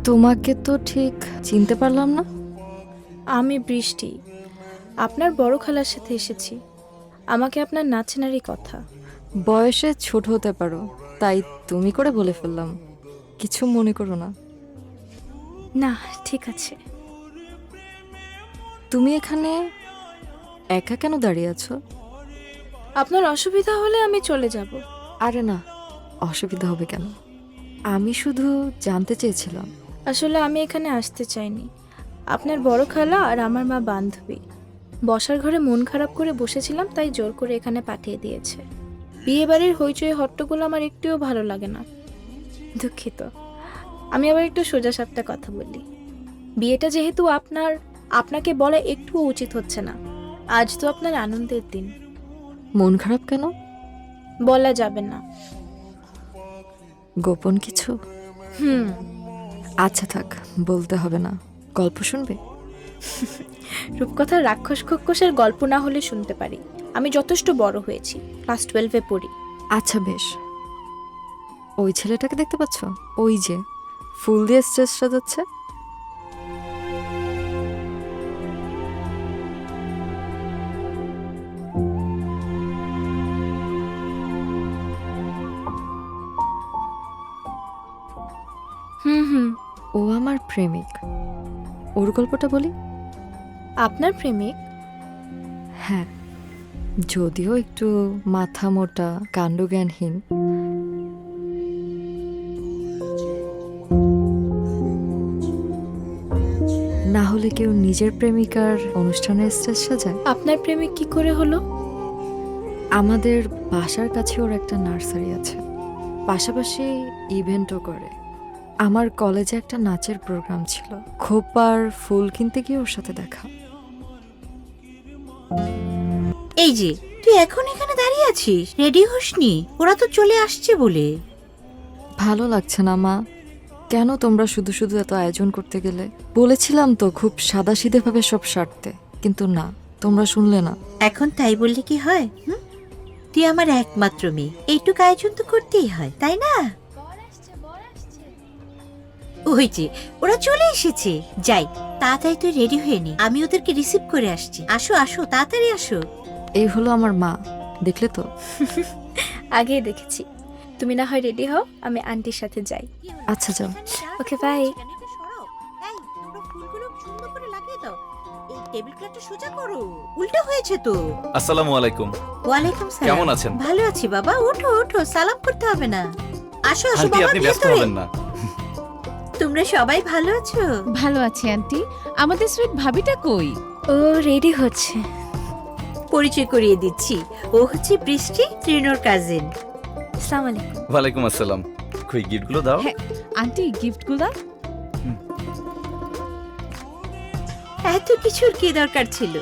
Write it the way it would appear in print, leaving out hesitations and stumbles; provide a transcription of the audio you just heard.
তোমাকে তো ঠিক চিনতে পারলাম না। আমি বৃষ্টি, আপনার বড় খালার সাথে এসেছি। আমাকে আপনার না চেনারই কথা। বয়সে ছোট হতে পারো, তাই তুমি করে বলে ফেললাম, কিছু মনে করো না। না, ঠিক আছে। তুমি এখানে একা কেন দাঁড়িয়ে আছো? আপনার অসুবিধা হলে আমি চলে যাব। আরে না, অসুবিধা হবে কেন? আমি শুধু জানতে চেয়েছিলাম। আসলে আমি এখানে আসতে চাইনি। আপনার বড় খালা আর আমার মা বান্ধবী বসার ঘরে মন খারাপ করে বসেছিলাম, তাই জোর করে এখানে পাঠিয়ে দিয়েছে। বিয়ে বাড়ির হইচই হট্টগোল আমার একটুও ভালো লাগে না। দুঃখিত। আমি আবার একটু সোজা সাপটা কথা বলি। বিয়েটা যেহেতু আপনাকে বলা একটুও উচিত হচ্ছে না। আজ তো আপনার আনন্দের দিন। মন খারাপ কেন? বলা যাবে না। গোপন কিছু? আচ্ছা থাক, বলতে হবে না। গল্প শুনবে? রূপকথার রাক্ষস খক্ষসের গল্প না হলে শুনতে পারি। আমি যথেষ্ট বড় হয়েছি, ক্লাস 12-এ পড়ি। আচ্ছা বেশ। ওই ছেলেটাকে দেখতে পাচ্ছ? ওই যে ফুল দিয়ে স্টেজ সাজাচ্ছে। হুম। ও আমার প্রেমিক। ওর গল্পটা বলি। আপনার প্রেমিক? হ্যাঁ, যদিও একটু মাথা মোটা, কাণ্ডজ্ঞানহীন। না হলে কেউ নিজের প্রেমিকার অনুষ্ঠানের স্টেজ সাজায়? আপনার প্রেমিক কি করে হলো? আমাদের বাসার কাছে ওর একটা নার্সারি আছে, পাশাপাশি ইভেন্টও করে। আমার কলেজে একটা নাচের প্রোগ্রাম ছিল, খোপার ফুল কিনতে গিয়ে ওর সাথে দেখা। এই যে তুই এখন এখানে দাঁড়িয়ে আছিস, রেডি হসনি? ওরা তো চলে আসছে বলে। ভালো লাগছে না মা। কেন তোমরা শুধু শুধু এত আয়োজন করতে গেলে? বলেছিলাম তো খুব সাদাসিধেভাবে সব সারতে, কিন্তু না, তোমরা শুনলে না। এখন তাই বললে কি হয়? তুই আমার একমাত্র মেয়ে, এইটুকু আয়োজন তো করতেই হয়, তাই না? ওই যে ওরা চলে এসেছে। যাই, তাড়াতাড়ি তুই রেডি হয়ে নি, আমি ওদেরকে রিসিভ করে আসছি। আসো আসো, তাড়াতাড়ি আসো। এই হলো আমার মা, দেখলে তো? আগেই দেখেছি। তুমি না হয় রেডি হও, আমি আন্টির সাথে যাই। আচ্ছা যাও। ওকে, বাই। টেবিল ক্লথটা সোজা করো, উল্টো হয়েছে তো। আসসালামু আলাইকুম। ওয়ালাইকুম সালাম। কেমন আছেন? ভালো আছি বাবা, ওঠো ওঠো, সালাম করতে হবে না। আসো আসো আন্টি, বাবা, আপনি ব্যস্ত ভেতরে। হবেন না। তোমরা সবাই ভালো আছো? ভালো আছি আন্টি। আমাদের সুইট ভাবিটা কই? ও রেডি হচ্ছে। পরিচয় করিয়ে দিচ্ছি, ও হচ্ছে বৃষ্টি, তৃণর কাজিন। আসসালামু আলাইকুম। ওয়ালাইকুম আসসালাম। কই গিফটগুলো দাও। হ্যাঁ, আন্টি গিফটগুলা। এত কিছুর কি দরকার ছিল?